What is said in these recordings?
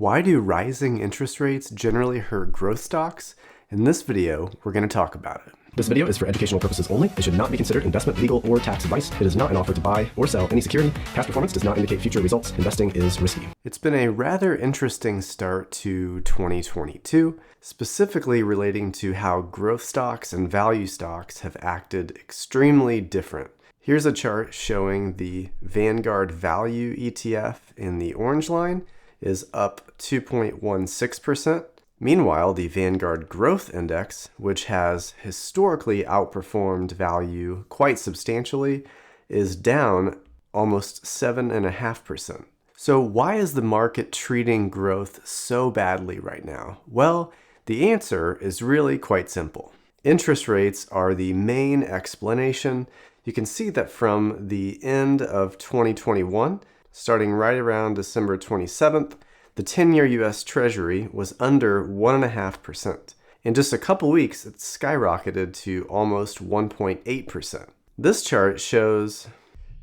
Why do rising interest rates generally hurt growth stocks? In this video, we're going to talk about it. This video is for educational purposes only. It should not be considered investment, legal, or tax advice. It is not an offer to buy or sell any security. Past performance does not indicate future results. Investing is risky. It's been a rather interesting start to 2022, specifically relating to how growth stocks and value stocks have acted extremely different. Here's a chart showing the Vanguard Value ETF in the orange line is up 2.16%. Meanwhile, the Vanguard Growth Index, which has historically outperformed value quite substantially, is down almost 7.5%. So why is the market treating growth so badly right now? Well, the answer is really quite simple. Interest rates are the main explanation. You can see that from the end of 2021, starting right around December 27th, the 10-year U.S. Treasury was under 1.5%. In just a couple weeks, it skyrocketed to almost 1.8%. This chart shows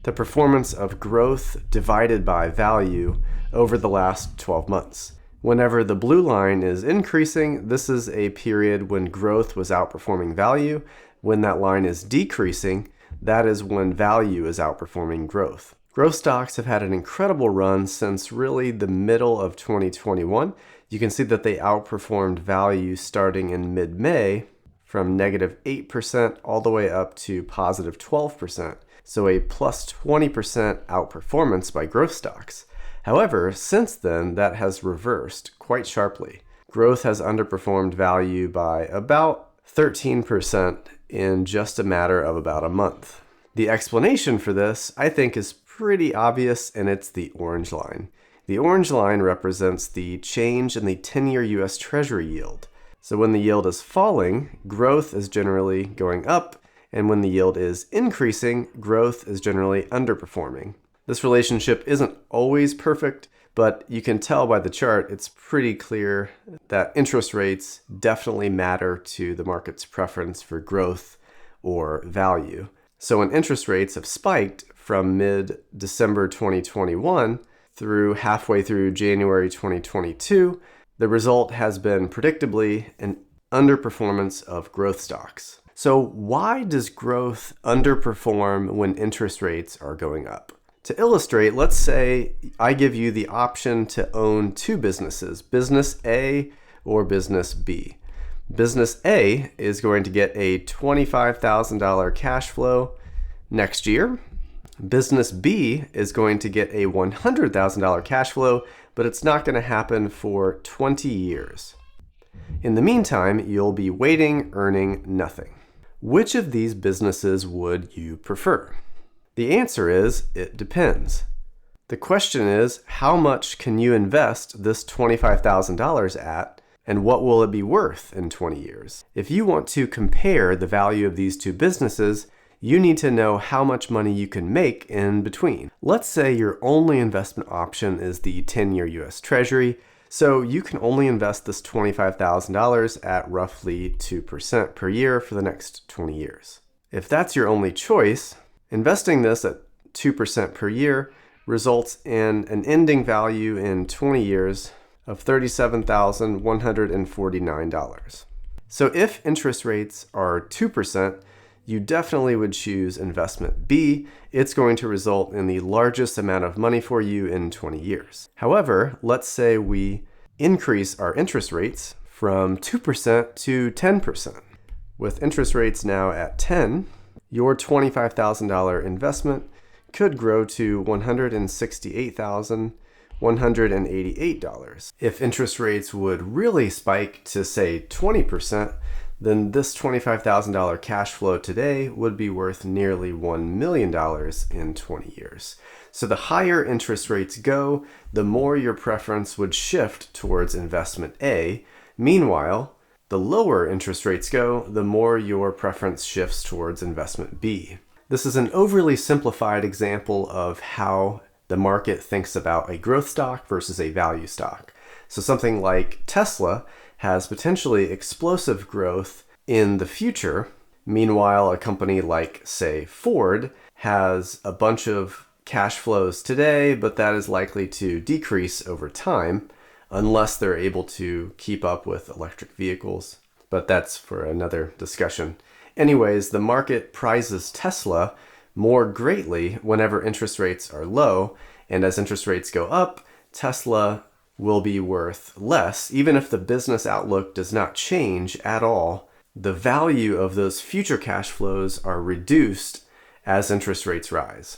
the performance of growth divided by value over the last 12 months. Whenever the blue line is increasing, this is a period when growth was outperforming value. When that line is decreasing, that is when value is outperforming growth. Growth stocks have had an incredible run since really the middle of 2021. You can see that they outperformed value starting in mid-May from negative 8% all the way up to positive 12%. So a plus 20% outperformance by growth stocks. However, since then, that has reversed quite sharply. Growth has underperformed value by about 13% in just a matter of about a month. The explanation for this, I think, is pretty obvious, and it's the orange line. The orange line represents the change in the 10-year U.S. Treasury yield. So when the yield is falling, growth is generally going up, and when the yield is increasing, growth is generally underperforming. This relationship isn't always perfect, but you can tell by the chart, it's pretty clear that interest rates definitely matter to the market's preference for growth or value. So when interest rates have spiked from mid-December 2021 through halfway through January 2022, the result has been predictably an underperformance of growth stocks. So why does growth underperform when interest rates are going up? To illustrate, let's say I give you the option to own two businesses, business A or business B. Business A is going to get a $25,000 cash flow next year. Business B is going to get a $100,000 cash flow, but it's not going to happen for 20 years. In the meantime, you'll be waiting, earning nothing. Which of these businesses would you prefer? The answer is, it depends. The question is, how much can you invest this $25,000 at, and what will it be worth in 20 years? If you want to compare the value of these two businesses, you need to know how much money you can make in between. Let's say your only investment option is the 10-year U.S. Treasury, so you can only invest this $25,000 at roughly 2% per year for the next 20 years. If that's your only choice, investing this at 2% per year results in an ending value in 20 years of $37,149. So if interest rates are 2%, you definitely would choose investment B. It's going to result in the largest amount of money for you in 20 years. However, let's say we increase our interest rates from 2% to 10%. With interest rates now at 10, your $25,000 investment could grow to $168,188. If interest rates would really spike to, say, 20%, then this $25,000 cash flow today would be worth nearly $1 million in 20 years. So the higher interest rates go, the more your preference would shift towards investment A. Meanwhile, the lower interest rates go, the more your preference shifts towards investment B. This is an overly simplified example of how the market thinks about a growth stock versus a value stock. So something like Tesla has potentially explosive growth in the future. Meanwhile, a company like, say, Ford has a bunch of cash flows today, but that is likely to decrease over time. unless they're able to keep up with electric vehicles. But that's for another discussion. Anyways, the market prizes Tesla more greatly whenever interest rates are low, and as interest rates go up, Tesla will be worth less, even if the business outlook does not change at all. The value of those future cash flows are reduced as interest rates rise.